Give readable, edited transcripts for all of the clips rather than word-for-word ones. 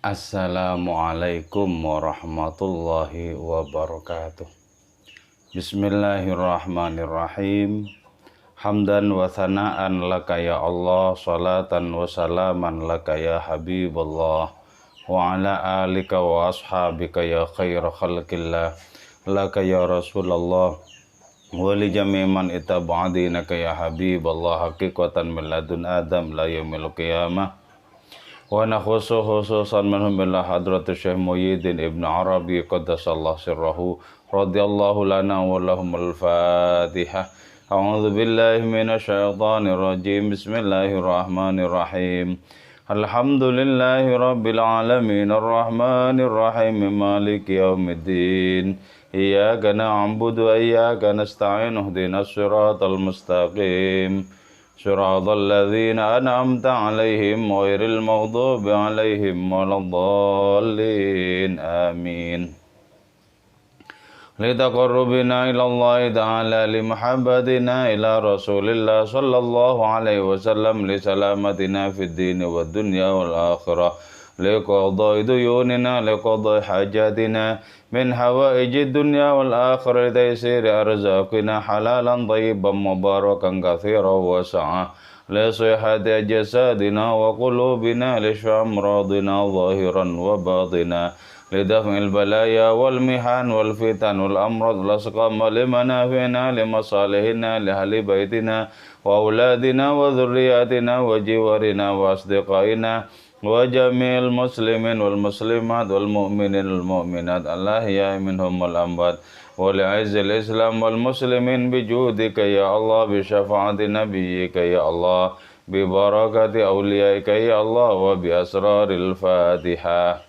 Assalamualaikum warahmatullahi wabarakatuh. Bismillahirrahmanirrahim. Hamdan wa thana'an laka ya Allah, salatan wa salaman laka ya Habibullah, wa ala alika wa ashabika ya khaira khalqillah, laka ya Rasulullah, wa li jami' man itaba'adinaka ya Habibullah, haqiqatan min ladun Adam la yaumil qiyamah. Wa nakhusu khususan minhum billah hadratu Syekh Muhyiddin Ibn Arabi qaddasallahu sirrahu radhiyallahu lana wa lahumul Fatihah. A'udzu billahi minasy syaithanir rajim. Bismillahirrahmanirrahim. Alhamdulillahi rabbil alamin arrahmanir rahim maliki yaumiddin. Iyyaka na'budu wa iyyaka nasta'in ihdinas siratal mustaqim. Siratal ladzina an'amta 'alaihim ghairil maghdubi 'alaihim waladdallin. Amin. Litaqarrubina ila Allah ta'ala limahabbatina ila Rasulillah sallallahu alaihi wasallam li salamatina fid din wad dunya wal akhirah liqadai duyunina liqadai hajatina min hawaijid dunya wal akhirah taysir arzaqina halalan thayyiban mubarakan katsiran wasa'a li sihhati jasadina wa qulubina li syamradina zahiran wa batina lidaf'il balaya wal mihan wal fitan wal amrad lasqama limanafi'ina limasalihina li ahli baitina wa auladina wa dhurriyyatina wa jiwarina wa asdiqaina wa jami'il muslimin wal muslimat wal mu'minin wal mu'minat al-ahya'i minhum wal amwat wa li'izzil islam wal muslimin bijudika ya Allah bi syafa'ati nabiyyika ya Allah bi barakati awliyaika ya Allah wa bi asraril Fatihah.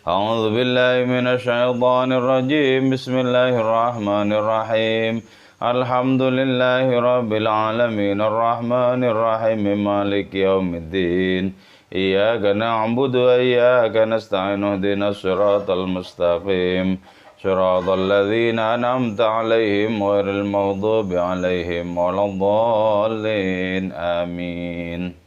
A'udzu billahi minasy syaithanir rajim. Bismillahirrahmanirrahim. Alhamdulillahi rabbil alamin arrahmanir rahim maliki yaumiddin. Iyyaka na'budu wa iyyaka nasta'in ihdinas siratal mustaqim. Siratal ladzina an'amta 'alaihim ghairil maghdubi 'alaihim waladdallin. Amin.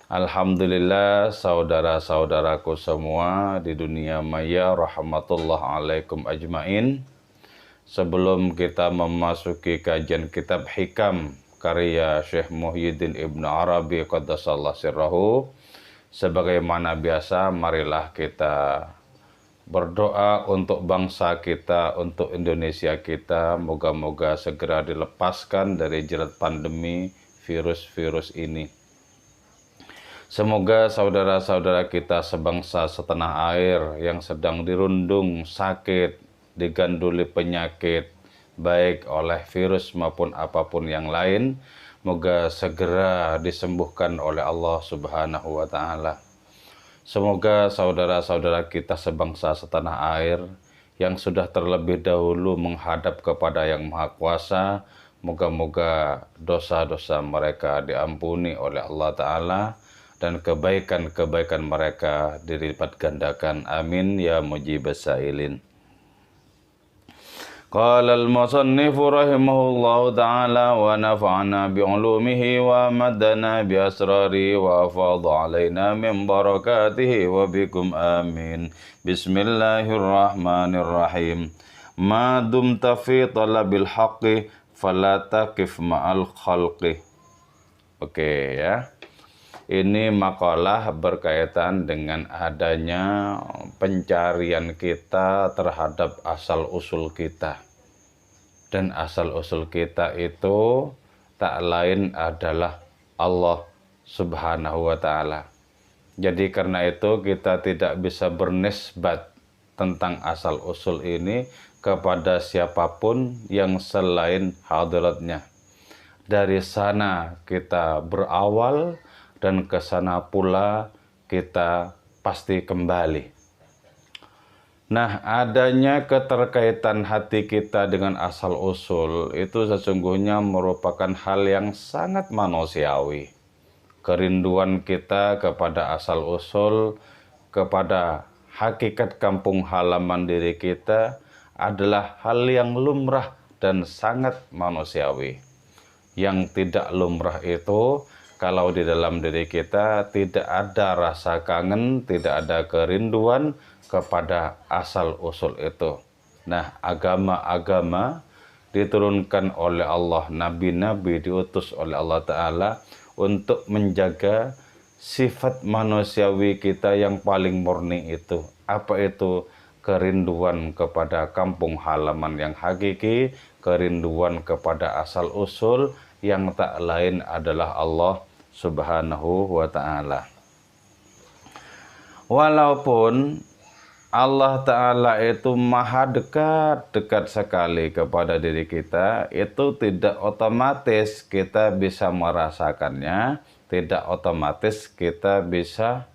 Alhamdulillah, saudara-saudaraku semua di dunia maya, rahmatullah alaikum ajmain. Sebelum kita memasuki kajian kitab Hikam karya Syekh Muhyiddin Ibn Arabi qaddasallahu sirrahu, sebagaimana biasa marilah kita berdoa untuk bangsa kita, untuk Indonesia kita, moga-moga segera dilepaskan dari jerat pandemi virus-virus ini. Semoga saudara-saudara kita sebangsa setanah air yang sedang dirundung sakit, diganduli penyakit, baik oleh virus maupun apapun yang lain, moga segera disembuhkan oleh Allah Subhanahu wa Ta'ala. Semoga saudara-saudara kita sebangsa setanah air yang sudah terlebih dahulu menghadap kepada Yang Maha Kuasa, moga-moga dosa-dosa mereka diampuni oleh Allah Ta'ala dan kebaikan-kebaikan mereka dilipat gandakan. Amin ya mujibas sa'ilin. Qala al-musannifu rahimahullahu ta'ala wa nafa'ana bi'ulumihi wa maddana bi asrari wa afadha alaina min barakatihi wa bikum amin. Bismillahirrahmanirrahim. Ma dumta fi talabil haqqi fala taqif ma'al khalqi. Oke ya. Ini makalah berkaitan dengan adanya pencarian kita terhadap asal-usul kita. Dan asal-usul kita itu tak lain adalah Allah Subhanahu wa Ta'ala. Jadi karena itu kita tidak bisa bernisbat tentang asal-usul ini kepada siapapun yang selain hadratnya. Dari sana kita berawal, dan ke sana pula kita pasti kembali. Nah, adanya keterkaitan hati kita dengan asal-usul itu sesungguhnya merupakan hal yang sangat manusiawi. Kerinduan kita kepada asal-usul, kepada hakikat kampung halaman diri kita adalah hal yang lumrah dan sangat manusiawi. Yang tidak lumrah itu kalau di dalam diri kita tidak ada rasa kangen, tidak ada kerinduan kepada asal-usul itu. Nah, agama-agama diturunkan oleh Allah, nabi-nabi diutus oleh Allah Ta'ala untuk menjaga sifat manusiawi kita yang paling murni itu. Apa itu? Kerinduan kepada kampung halaman yang hakiki, kerinduan kepada asal-usul yang tak lain adalah Allah Subhanahu wa Ta'ala. Walaupun Allah Ta'ala itu maha dekat sekali kepada diri kita, itu tidak otomatis kita bisa merasakannya, tidak otomatis kita bisa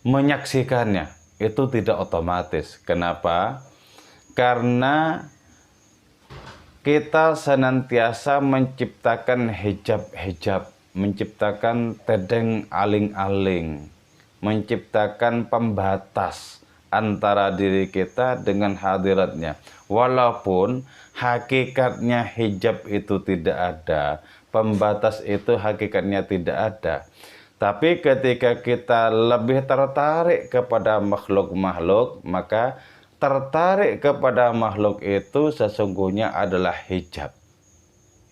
menyaksikannya. Itu tidak otomatis. Kenapa? Karena kita senantiasa menciptakan hijab-hijab, menciptakan tedeng aling-aling, menciptakan pembatas antara diri kita dengan hadiratnya. Walaupun hakikatnya hijab itu tidak ada, pembatas itu hakikatnya tidak ada. Tapi ketika kita lebih tertarik kepada makhluk-makhluk, maka tertarik kepada makhluk itu sesungguhnya adalah hijab.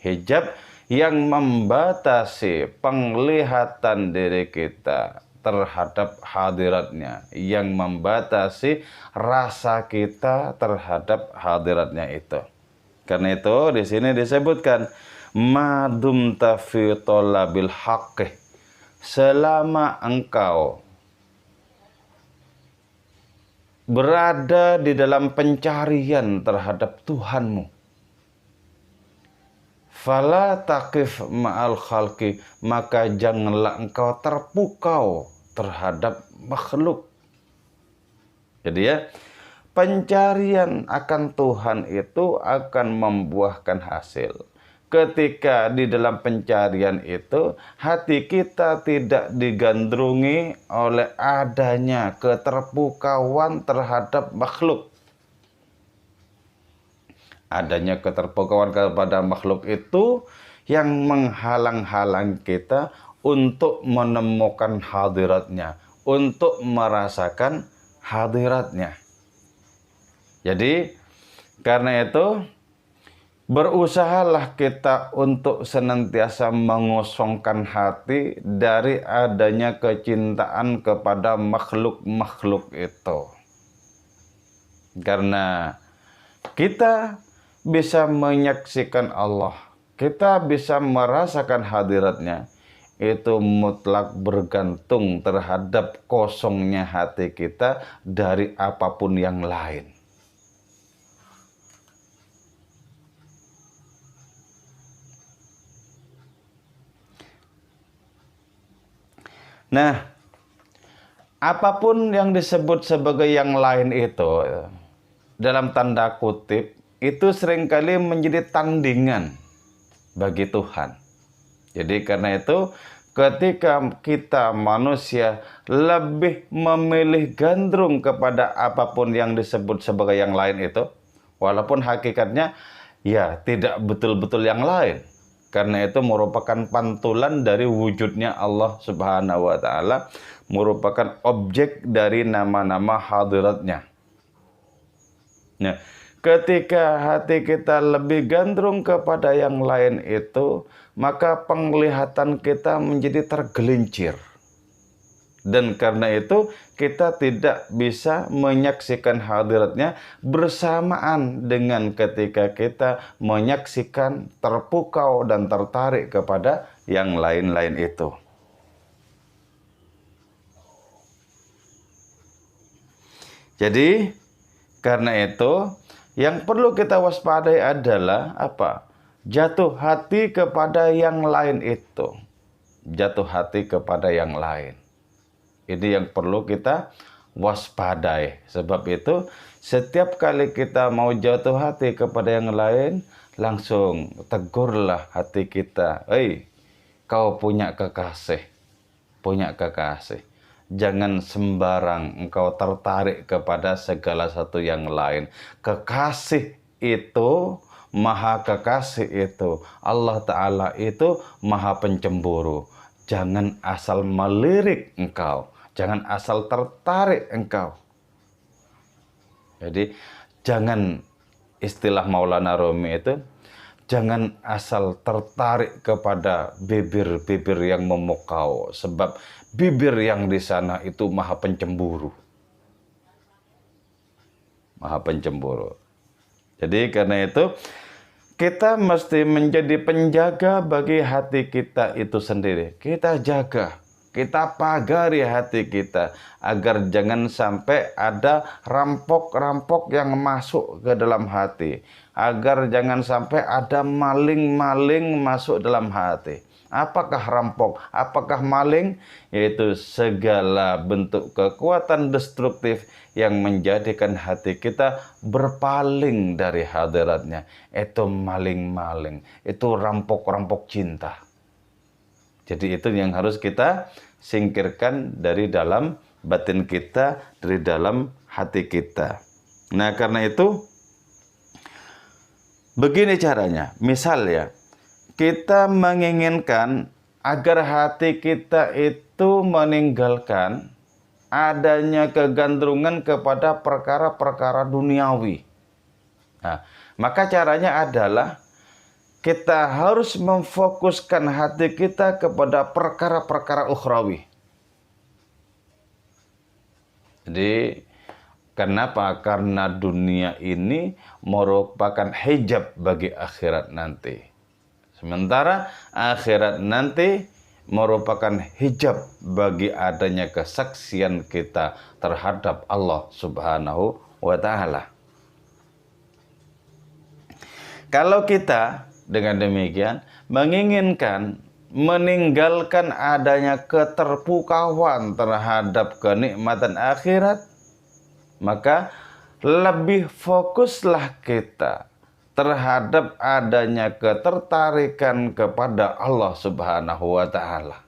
Hijab yang membatasi penglihatan diri kita terhadap hadiratnya, yang membatasi rasa kita terhadap hadiratnya itu. Karena itu di sini disebutkan madumta fi thalabil haqqi, selama engkau berada di dalam pencarian terhadap Tuhanmu, fala taqif ma'al khalqi, maka janganlah engkau terpukau terhadap makhluk. Jadi ya, pencarian akan Tuhan itu akan membuahkan hasil. Ketika di dalam pencarian itu hati kita tidak digandrungi oleh adanya keterpukauan terhadap makhluk. Adanya keterpukauan kepada makhluk itu yang menghalang-halang kita untuk menemukan hadiratnya, untuk merasakan hadiratnya. Jadi karena itu berusahalah kita untuk senantiasa mengosongkan hati dari adanya kecintaan kepada makhluk-makhluk itu. Karena kita bisa menyaksikan Allah, kita bisa merasakan hadiratnya, itu mutlak bergantung terhadap kosongnya hati kita dari apapun yang lain. Nah, apapun yang disebut sebagai yang lain itu, dalam tanda kutip, itu seringkali menjadi tandingan bagi Tuhan. Jadi karena itu, ketika kita manusia lebih memilih gandrung kepada apapun yang disebut sebagai yang lain itu, walaupun hakikatnya ya tidak betul-betul yang lain. Karena itu merupakan pantulan dari wujudnya Allah Subhanahu wa Ta'ala, merupakan objek dari nama-nama hadiratnya. Nah, ketika hati kita lebih gandrung kepada yang lain itu, maka penglihatan kita menjadi tergelincir. Dan karena itu kita tidak bisa menyaksikan hadiratnya bersamaan dengan ketika kita menyaksikan, terpukau dan tertarik kepada yang lain-lain itu. Jadi karena itu yang perlu kita waspadai adalah apa? Jatuh hati kepada yang lain itu. Jatuh hati kepada yang lain. Ini yang perlu kita waspadai. Sebab itu setiap kali kita mau jatuh hati kepada yang lain, langsung tegurlah hati kita. Hei, kau punya kekasih. Punya kekasih. Jangan sembarang engkau tertarik kepada segala satu yang lain. Kekasih itu Maha Kekasih itu, Allah Ta'ala itu Maha Pencemburu. Jangan asal melirik engkau, jangan asal tertarik engkau. Jadi jangan, istilah Maulana Rumi itu, jangan asal tertarik kepada bibir-bibir yang memukau, sebab bibir yang di sana itu Maha Pencemburu. Maha Pencemburu. Jadi karena itu kita mesti menjadi penjaga bagi hati kita itu sendiri. Kita jaga, kita pagari hati kita agar jangan sampai ada rampok-rampok yang masuk ke dalam hati, agar jangan sampai ada maling-maling masuk dalam hati. Apakah rampok? Apakah maling? Yaitu segala bentuk kekuatan destruktif yang menjadikan hati kita berpaling dari hadiratnya. Itu maling-maling, itu rampok-rampok cinta. Jadi itu yang harus kita singkirkan dari dalam batin kita, dari dalam hati kita. Nah karena itu, begini caranya. Misal ya, kita menginginkan agar hati kita itu meninggalkan adanya kegandrungan kepada perkara-perkara duniawi. Nah, maka caranya adalah kita harus memfokuskan hati kita kepada perkara-perkara ukhrawi. Jadi, kenapa? Karena dunia ini merupakan hijab bagi akhirat nanti. Sementara akhirat nanti merupakan hijab bagi adanya kesaksian kita terhadap Allah Subhanahu wa Ta'ala. Kalau kita dengan demikian menginginkan meninggalkan adanya keterpukauan terhadap kenikmatan akhirat, maka lebih fokuslah kita terhadap adanya ketertarikan kepada Allah Subhanahu wa Ta'ala.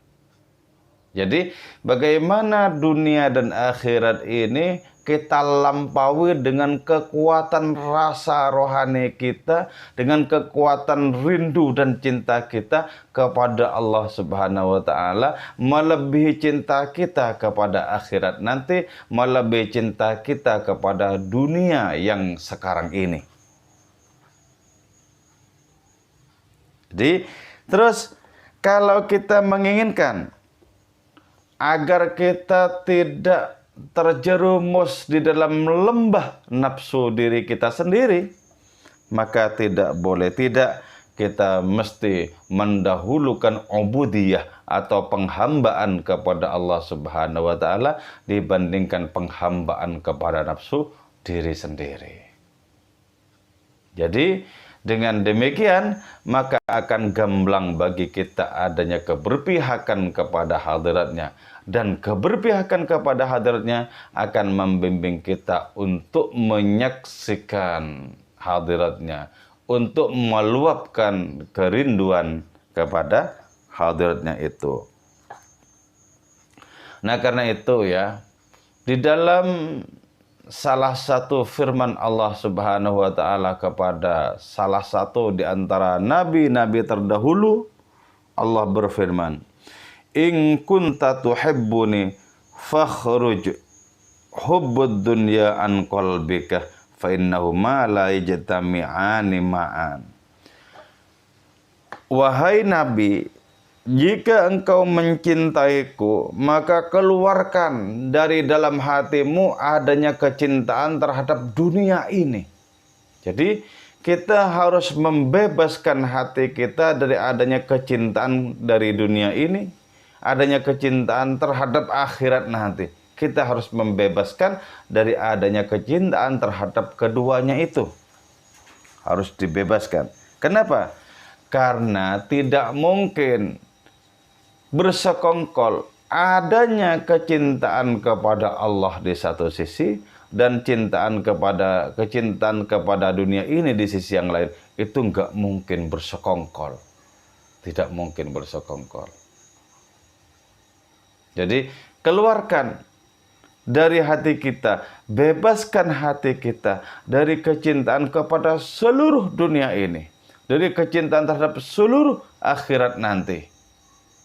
Jadi bagaimana dunia dan akhirat ini kita lampaui dengan kekuatan rasa rohani kita, dengan kekuatan rindu dan cinta kita kepada Allah Subhanahu wa Ta'ala, melebihi cinta kita kepada akhirat nanti, melebihi cinta kita kepada dunia yang sekarang ini. Jadi, terus kalau kita menginginkan agar kita tidak terjerumus di dalam lembah nafsu diri kita sendiri, maka tidak boleh tidak kita mesti mendahulukan ubudiyah atau penghambaan kepada Allah Subhanahu wa Ta'ala dibandingkan penghambaan kepada nafsu diri sendiri. Jadi dengan demikian, maka akan gamblang bagi kita adanya keberpihakan kepada hadiratnya. Dan keberpihakan kepada hadiratnya akan membimbing kita untuk menyaksikan hadiratnya, untuk meluapkan kerinduan kepada hadiratnya itu. Nah karena itu ya, di dalam salah satu firman Allah Subhanahu wa Ta'ala kepada salah satu di antara nabi-nabi terdahulu, Allah berfirman, "In kunta tuhibbuni fakhruj hubbud dunya an qalbika fa innahu ma la yajtami'ani ma'an." Wahai Nabi, jika engkau mencintaiku, maka keluarkan dari dalam hatimu adanya kecintaan terhadap dunia ini. Jadi kita harus membebaskan hati kita dari adanya kecintaan dari dunia ini, adanya kecintaan terhadap akhirat nanti. Kita harus membebaskan dari adanya kecintaan terhadap keduanya itu. Harus dibebaskan. Kenapa? Karena tidak mungkin bersekongkol adanya kecintaan kepada Allah di satu sisi dan kecintaan kepada dunia ini di sisi yang lain, itu enggak mungkin bersekongkol. Tidak mungkin bersekongkol. Jadi keluarkan dari hati kita, bebaskan hati kita dari kecintaan kepada seluruh dunia ini, dari kecintaan terhadap seluruh akhirat nanti.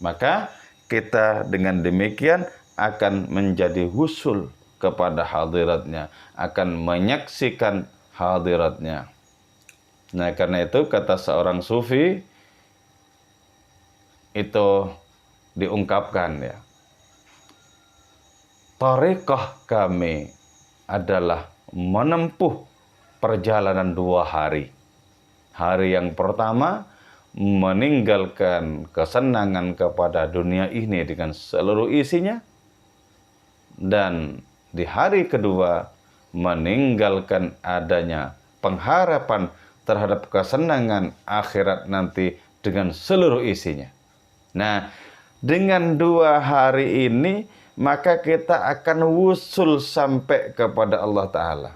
Maka kita dengan demikian akan menjadi husul kepada hadiratnya, akan menyaksikan hadiratnya. Nah, karena itu kata seorang sufi itu diungkapkan ya, thariqah kami adalah menempuh perjalanan 2 hari. Hari yang pertama meninggalkan kesenangan kepada dunia ini dengan seluruh isinya, dan di hari kedua meninggalkan adanya pengharapan terhadap kesenangan akhirat nanti dengan seluruh isinya. Nah, dengan 2 hari ini maka kita akan wusul sampai kepada Allah Ta'ala.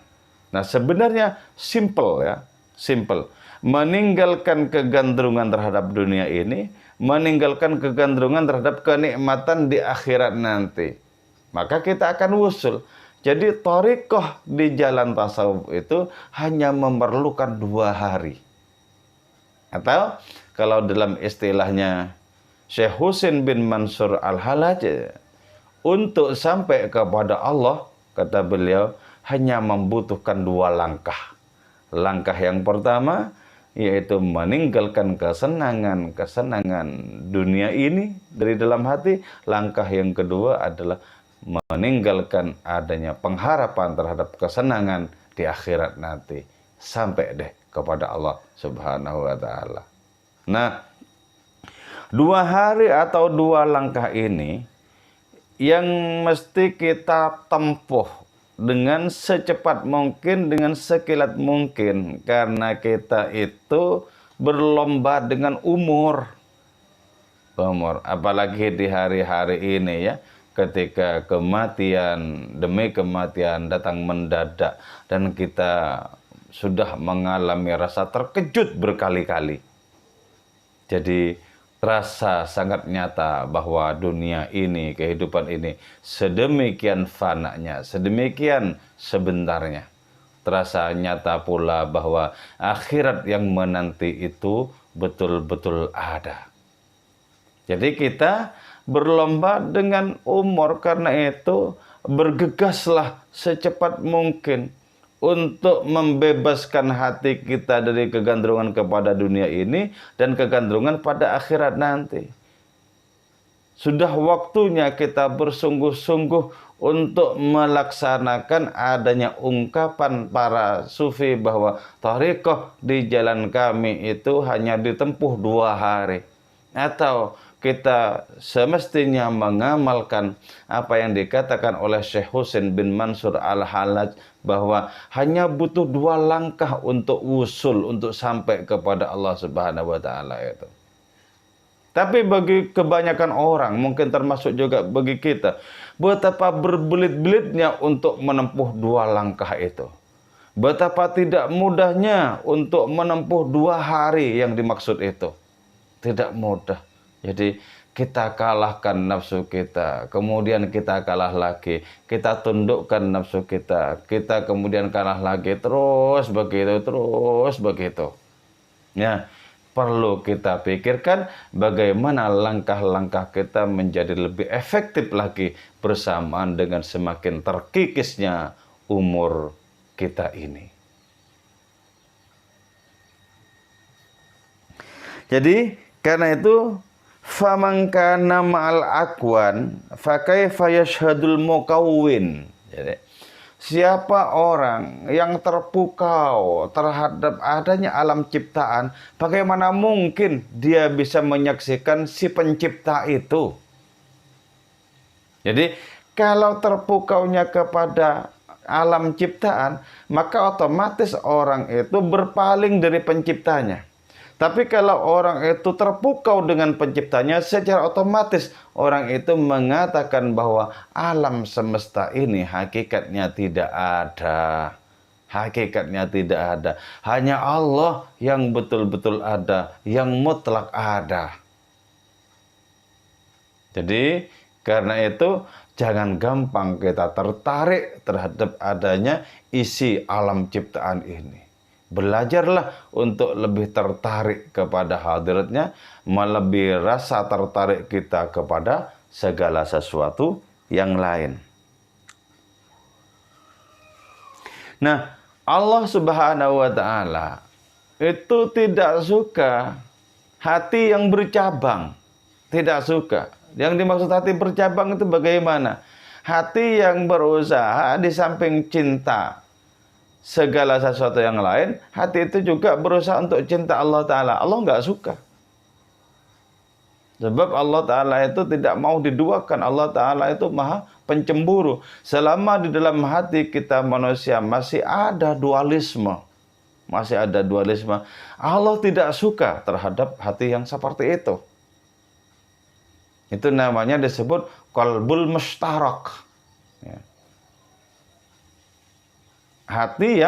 Nah, sebenarnya simple ya, simple. Meninggalkan kegandrungan terhadap dunia ini, meninggalkan kegandrungan terhadap kenikmatan di akhirat nanti. Maka kita akan wusul. Jadi thariqah di jalan tasawuf itu hanya memerlukan 2 hari. Atau kalau dalam istilahnya Syekh Husin bin Mansur Al-Halaj, untuk sampai kepada Allah, kata beliau, hanya membutuhkan 2 langkah. Langkah yang pertama yaitu meninggalkan kesenangan dunia ini dari dalam hati. Langkah yang kedua adalah meninggalkan adanya pengharapan terhadap kesenangan di akhirat nanti. Sampai deh kepada Allah Subhanahu wa Ta'ala. Nah, 2 hari atau 2 langkah ini yang mesti kita tempuh dengan secepat mungkin, dengan sekilat mungkin, karena kita itu berlomba dengan umur. Apalagi di hari-hari ini ya, ketika kematian demi kematian datang mendadak dan kita sudah mengalami rasa terkejut berkali-kali. Jadi terasa sangat nyata bahwa dunia ini, kehidupan ini sedemikian fananya, sedemikian sebentarnya. Terasa nyata pula bahwa akhirat yang menanti itu betul-betul ada. Jadi kita berlomba dengan umur, karena itu bergegaslah secepat mungkin untuk membebaskan hati kita dari kegandrungan kepada dunia ini dan kegandrungan pada akhirat nanti. Sudah waktunya kita bersungguh-sungguh untuk melaksanakan adanya ungkapan para sufi bahwa thariqah di jalan kami itu hanya ditempuh 2 hari. Atau kita semestinya mengamalkan apa yang dikatakan oleh Syekh Husin bin Mansur Al-Halaj, bahwa hanya butuh 2 langkah untuk wusul, untuk sampai kepada Allah Subhanahu wa Ta'ala itu. Tapi bagi kebanyakan orang, mungkin termasuk juga bagi kita, betapa berbelit-belitnya untuk menempuh 2 langkah itu. Betapa tidak mudahnya untuk menempuh 2 hari yang dimaksud itu. Tidak mudah. Jadi kita kalahkan nafsu kita, kemudian kita kalah lagi, kita tundukkan nafsu kita, kita kemudian kalah lagi, terus begitu. Ya, perlu kita pikirkan bagaimana langkah-langkah kita menjadi lebih efektif lagi bersamaan dengan semakin terkikisnya umur kita ini. Jadi karena itu, faman kana ma'al akwan fakaifa yashhadul mukawwin. Jadi, siapa orang yang terpukau terhadap adanya alam ciptaan, bagaimana mungkin dia bisa menyaksikan si pencipta itu? Jadi, kalau terpukaunya kepada alam ciptaan, maka otomatis orang itu berpaling dari penciptanya. Tapi kalau orang itu terpukau dengan penciptanya, secara otomatis orang itu mengatakan bahwa alam semesta ini hakikatnya tidak ada. Hakikatnya tidak ada. Hanya Allah yang betul-betul ada, yang mutlak ada. Jadi karena itu Jangan gampang kita tertarik terhadap adanya isi alam ciptaan ini. Belajarlah untuk lebih tertarik kepada hadiratnya, melebihi rasa tertarik kita kepada segala sesuatu yang lain. Nah, Allah Subhanahu wa Ta'ala itu tidak suka hati yang bercabang. Tidak suka. Yang dimaksud hati bercabang itu bagaimana? Hati yang berusaha di samping cinta segala sesuatu yang lain, hati itu juga berusaha untuk cinta Allah Ta'ala. Allah nggak suka. Sebab Allah Ta'ala itu tidak mau diduakan. Allah Ta'ala itu maha pencemburu. Selama di dalam hati kita manusia masih ada dualisme. Masih ada dualisme. Allah tidak suka terhadap hati yang seperti itu. Itu namanya disebut qalbul mushtarak. Ya. Hati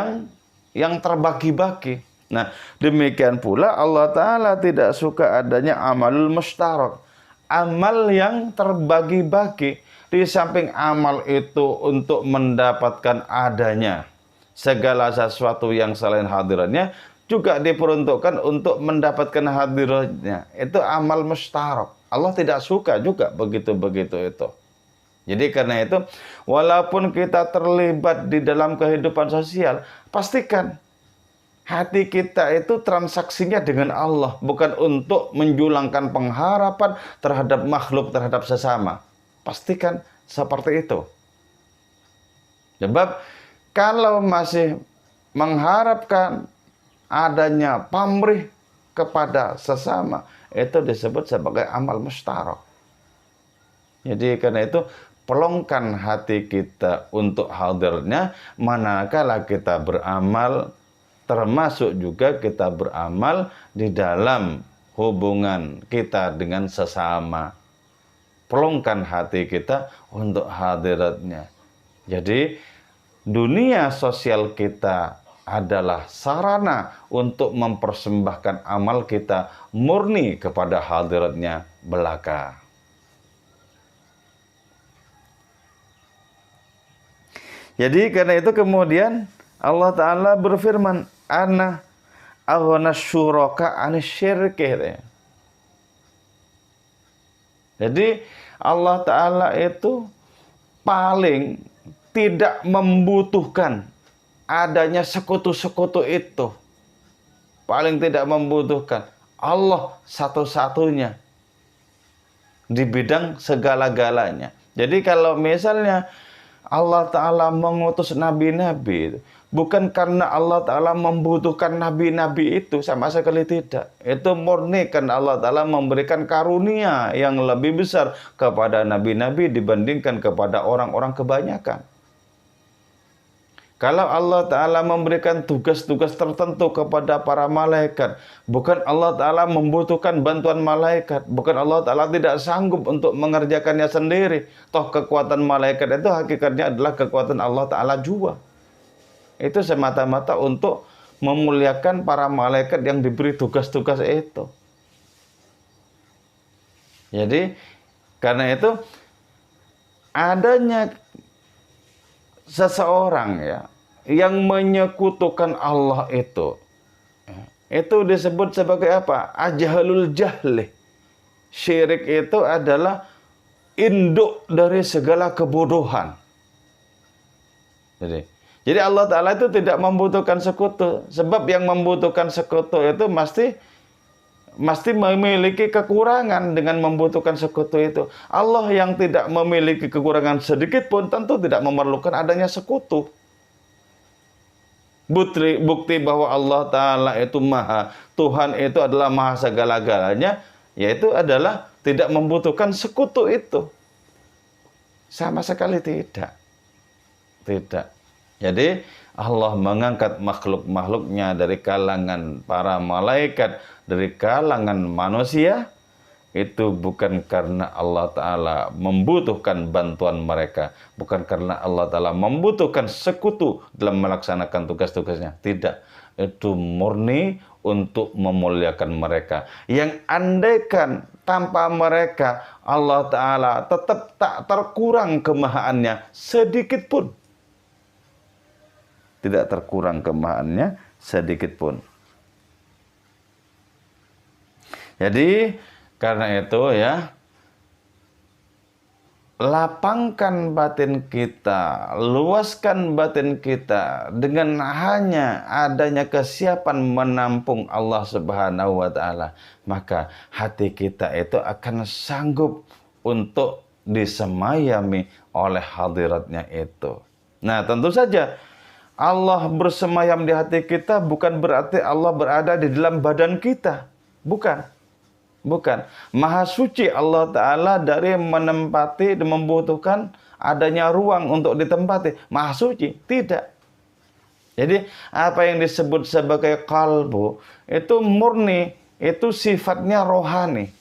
yang terbagi-bagi. Nah, demikian pula Allah Ta'ala tidak suka adanya amalul mushtarak. Amal yang terbagi-bagi. Di samping amal itu untuk mendapatkan adanya segala sesuatu yang selain hadirannya, juga diperuntukkan untuk mendapatkan hadirannya. Itu amal mushtarak. Allah tidak suka juga begitu-begitu itu. Jadi karena itu, walaupun kita terlibat di dalam kehidupan sosial, pastikan hati kita itu transaksinya dengan Allah, bukan untuk menjulangkan pengharapan terhadap makhluk, terhadap sesama. Pastikan seperti itu. Sebab kalau masih mengharapkan adanya pamrih kepada sesama, itu disebut sebagai amal mushtarak. Jadi karena itu, pelongkan hati kita untuk hadirnya manakala kita beramal, termasuk juga kita beramal di dalam hubungan kita dengan sesama. Pelongkan hati kita untuk hadiratnya. Jadi dunia sosial kita adalah sarana untuk mempersembahkan amal kita murni kepada hadiratnya belaka. Jadi karena itu kemudian Allah Ta'ala berfirman, Ana aghna syuraka anisyirki. Jadi Allah Ta'ala itu paling tidak membutuhkan adanya sekutu-sekutu itu. Paling tidak membutuhkan. Allah satu-satunya di bidang segala-galanya. Jadi kalau misalnya Allah Ta'ala mengutus nabi-nabi, bukan karena Allah Ta'ala membutuhkan nabi-nabi itu, sama sekali tidak. Itu murni karena Allah Ta'ala memberikan karunia yang lebih besar kepada nabi-nabi dibandingkan kepada orang-orang kebanyakan. Kalau Allah Ta'ala memberikan tugas-tugas tertentu kepada para malaikat, bukan Allah Ta'ala membutuhkan bantuan malaikat, bukan Allah Ta'ala tidak sanggup untuk mengerjakannya sendiri. Toh kekuatan malaikat itu hakikatnya adalah kekuatan Allah Ta'ala juga. Itu semata-mata untuk memuliakan para malaikat yang diberi tugas-tugas itu. Jadi, karena itu, adanya seseorang ya yang menyekutukan Allah itu disebut sebagai apa? Ajhalul jahli. Syirik itu adalah induk dari segala kebodohan. Jadi Allah Ta'ala itu tidak membutuhkan sekutu. Sebab yang membutuhkan sekutu itu mesti memiliki kekurangan dengan membutuhkan sekutu itu. Allah yang tidak memiliki kekurangan sedikit pun tentu tidak memerlukan adanya sekutu. Bukti bahwa Allah Ta'ala itu maha, Tuhan itu adalah maha segala-galanya, yaitu adalah tidak membutuhkan sekutu itu. Sama sekali tidak. Tidak. Jadi Allah mengangkat makhluk-makhluknya dari kalangan para malaikat, dari kalangan manusia, itu bukan karena Allah Ta'ala membutuhkan bantuan mereka, bukan karena Allah Ta'ala membutuhkan sekutu dalam melaksanakan tugas-tugasnya. Tidak. Itu murni untuk memuliakan mereka. Yang andaikan tanpa mereka Allah Ta'ala tetap tak terkurang kemahaannya sedikit pun. Tidak terkurang kemahaannya sedikit pun. Jadi karena itu ya, lapangkan batin kita, luaskan batin kita dengan hanya adanya kesiapan menampung Allah Subhanahu wa Ta'ala, maka hati kita itu akan sanggup untuk disemayami oleh hadiratnya itu. Nah, tentu saja Allah bersemayam di hati kita bukan berarti Allah berada di dalam badan kita. Bukan. Bukan. Maha suci Allah Ta'ala dari menempati dan membutuhkan adanya ruang untuk ditempati. Maha suci. Tidak. Jadi apa yang disebut sebagai qalbu itu murni. Itu sifatnya rohani.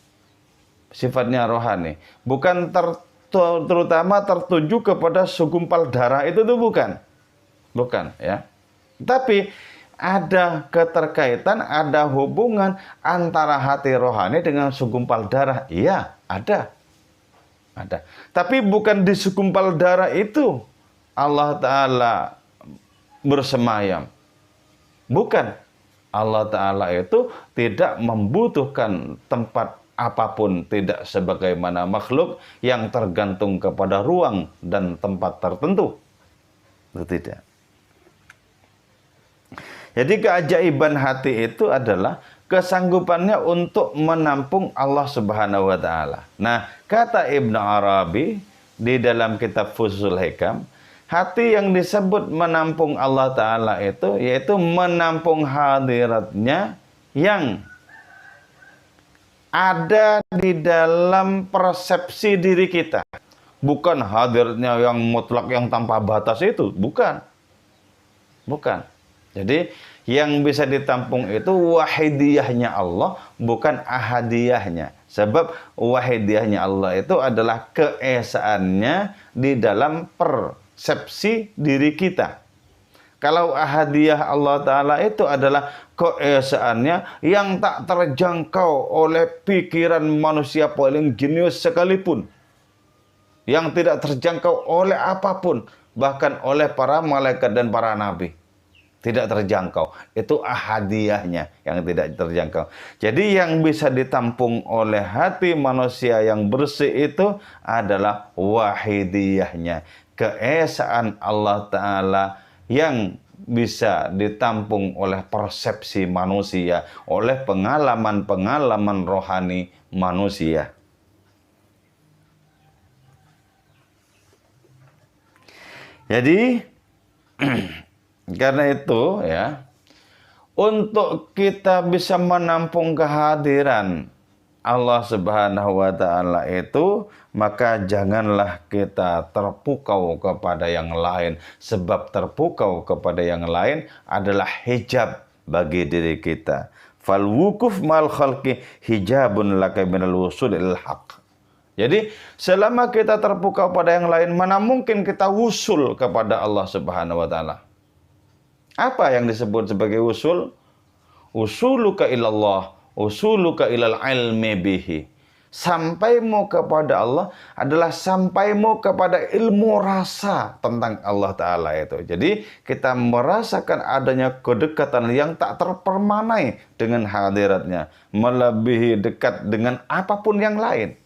Sifatnya rohani. Bukan terutama tertuju kepada segumpal darah. Itu tuh bukan. Bukan ya. Tapi ada keterkaitan, ada hubungan antara hati rohani dengan segumpal darah. Iya, ada. Ada. Tapi bukan di segumpal darah itu Allah Ta'ala bersemayam. Bukan. Allah Ta'ala itu tidak membutuhkan tempat apapun, tidak sebagaimana makhluk yang tergantung kepada ruang dan tempat tertentu. Itu tidak. Jadi keajaiban hati itu adalah kesanggupannya untuk menampung Allah Subhanahu wa Ta'ala. Nah, kata Ibnu Arabi di dalam kitab Fusuhul Hikam, hati yang disebut menampung Allah Ta'ala itu yaitu menampung hadiratnya yang ada di dalam persepsi diri kita. Bukan hadiratnya yang mutlak, yang tanpa batas itu. Bukan. Bukan. Jadi yang bisa ditampung itu wahidiyahnya Allah, bukan ahadiyahnya. Sebab wahidiyahnya Allah itu adalah keesaannya di dalam persepsi diri kita. Kalau ahadiyah Allah Ta'ala itu adalah keesaannya yang tak terjangkau oleh pikiran manusia paling jenius sekalipun. Yang tidak terjangkau oleh apapun, bahkan oleh para malaikat dan para nabi. Tidak terjangkau. Itu ahadiyahnya yang tidak terjangkau. Jadi yang bisa ditampung oleh hati manusia yang bersih itu adalah wahidiyahnya. Keesaan Allah Ta'ala yang bisa ditampung oleh persepsi manusia, oleh pengalaman-pengalaman rohani manusia. Jadi karena itu ya, untuk kita bisa menampung kehadiran Allah Subhanahu wa Ta'ala itu, maka janganlah kita terpukau kepada yang lain. Sebab terpukau kepada yang lain adalah hijab bagi diri kita. Fal wukuf mal khalqi hijabun laka minal wusul ilal haq. Jadi selama kita terpukau pada yang lain, mana mungkin kita wusul kepada Allah Subhanahu wa Ta'ala. Apa yang disebut sebagai usul? Usuluka ilallah, usuluka ilal ilmi bihi. Sampaimu kepada Allah adalah sampaimu kepada ilmu rasa tentang Allah Ta'ala itu. Jadi kita merasakan adanya kedekatan yang tak terpermanai dengan hadiratnya. Melebihi dekat dengan apapun yang lain.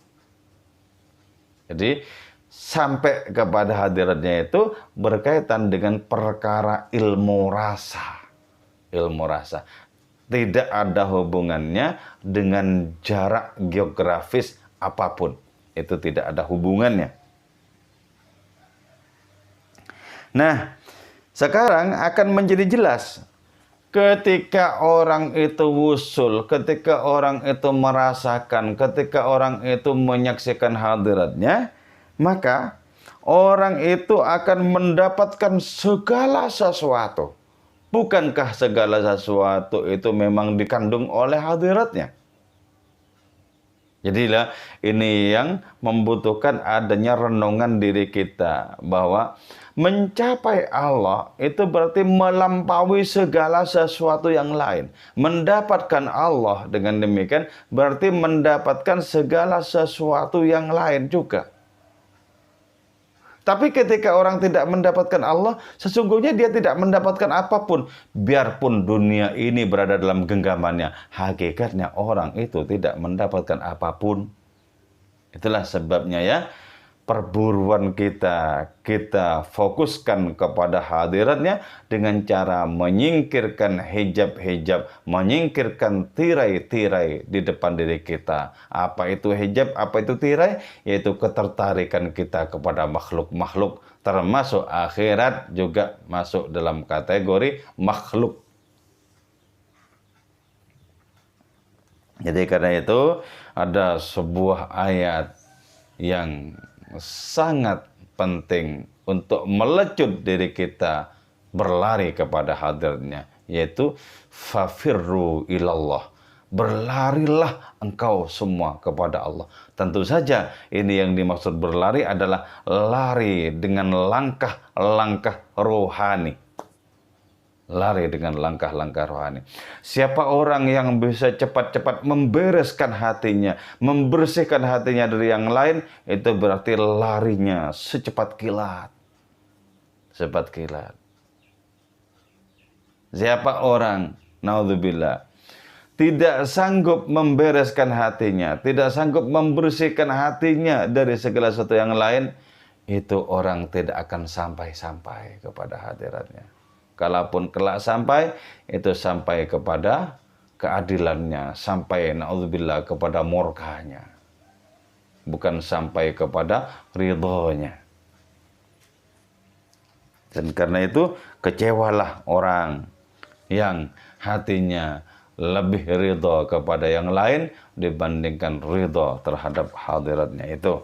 Jadi sampai kepada hadiratnya itu berkaitan dengan perkara ilmu rasa. Ilmu rasa. Tidak ada hubungannya dengan jarak geografis apapun. Itu tidak ada hubungannya. Nah, sekarang akan menjadi jelas. Ketika orang itu wusul, ketika orang itu merasakan, ketika orang itu menyaksikan hadiratnya, maka orang itu akan mendapatkan segala sesuatu. Bukankah segala sesuatu itu memang dikandung oleh hadiratnya? Jadilah ini yang membutuhkan adanya renungan diri kita, bahwa mencapai Allah itu berarti melampaui segala sesuatu yang lain. Mendapatkan Allah dengan demikian berarti mendapatkan segala sesuatu yang lain juga. Tapi ketika orang tidak mendapatkan Allah, sesungguhnya dia tidak mendapatkan apapun. Biarpun dunia ini berada dalam genggamannya, hakikatnya orang itu tidak mendapatkan apapun. Itulah sebabnya ya, perburuan kita fokuskan kepada hadiratnya dengan cara menyingkirkan hijab-hijab, menyingkirkan tirai-tirai di depan diri kita. Apa itu hijab, apa itu tirai? Yaitu ketertarikan kita kepada makhluk-makhluk, termasuk akhirat juga masuk dalam kategori makhluk. Jadi karena itu ada sebuah ayat yang sangat penting untuk melecut diri kita berlari kepada hadirnya, yaitu fafirru ilallah. Berlarilah engkau semua kepada Allah. Tentu saja ini yang dimaksud berlari adalah lari dengan langkah-langkah rohani. Lari dengan langkah-langkah rohani. Siapa orang yang bisa cepat-cepat membereskan hatinya, membersihkan hatinya dari yang lain, itu berarti larinya secepat kilat. Secepat kilat. Siapa orang, naudzubillah, tidak sanggup membereskan hatinya, tidak sanggup membersihkan hatinya dari segala sesuatu yang lain, itu orang tidak akan sampai-sampai kepada hadiratnya. Kalaupun kelak sampai, itu sampai kepada keadilannya, sampai naudzubillah kepada murkanya, bukan sampai kepada ridhonya. Dan karena itu kecewalah orang yang hatinya lebih ridho kepada yang lain dibandingkan ridho terhadap hadiratnya itu.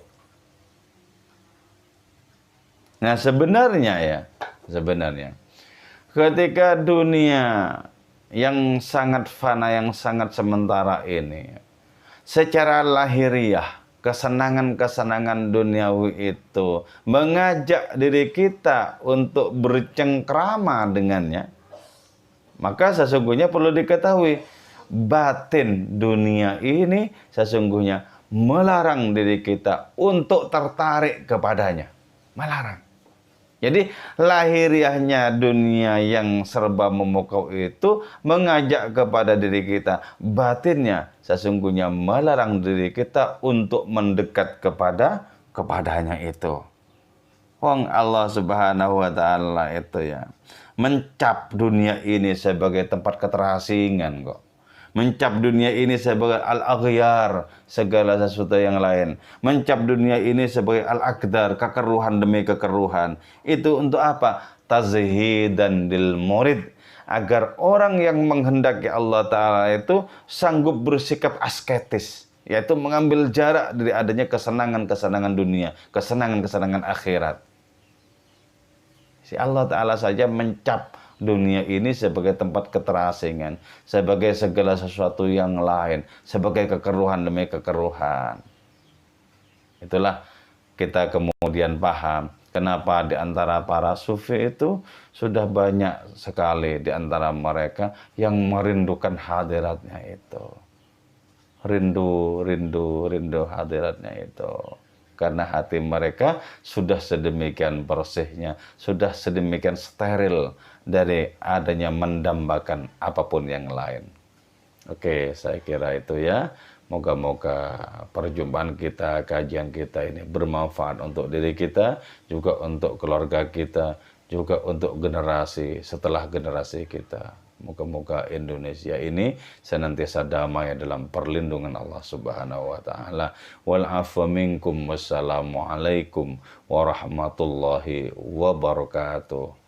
Nah sebenarnya ketika dunia yang sangat fana, yang sangat sementara ini, secara lahiriah, kesenangan-kesenangan duniawi itu mengajak diri kita untuk bercengkrama dengannya, maka sesungguhnya perlu diketahui, batin dunia ini sesungguhnya melarang diri kita untuk tertarik kepadanya. Melarang. Jadi lahiriahnya dunia yang serba memukau itu mengajak kepada diri kita. Batinnya sesungguhnya melarang diri kita untuk mendekat kepadanya itu. Wong Allah Subhanahu wa taala itu ya mencap dunia ini sebagai tempat keterasingan kok. Mencap dunia ini sebagai al-aghyar, segala sesuatu yang lain. Mencap dunia ini sebagai al-aqdar, kekeruhan demi kekeruhan. Itu untuk apa? Tazhidan lil murid. Agar orang yang menghendaki Allah Ta'ala itu sanggup bersikap asketis. Yaitu mengambil jarak dari adanya kesenangan-kesenangan dunia, kesenangan-kesenangan akhirat. Si Allah Ta'ala saja mencap dunia ini sebagai tempat keterasingan, sebagai segala sesuatu yang lain, sebagai kekeruhan demi kekeruhan. Itulah kita kemudian paham kenapa di antara para sufi itu sudah banyak sekali di antara mereka yang merindukan hadiratnya itu. Rindu hadiratnya itu. Karena hati mereka sudah sedemikian bersihnya, sudah sedemikian steril dari adanya mendambakan apapun yang lain. Oke, saya kira itu ya. Moga-moga perjumpaan kita, kajian kita ini bermanfaat untuk diri kita, juga untuk keluarga kita, juga untuk generasi setelah generasi kita. Moga-moga Indonesia ini senantiasa damai dalam perlindungan Allah Subhanahu wa taala. Wal afwa minkum, wassalamualaikum warahmatullahi wabarakatuh.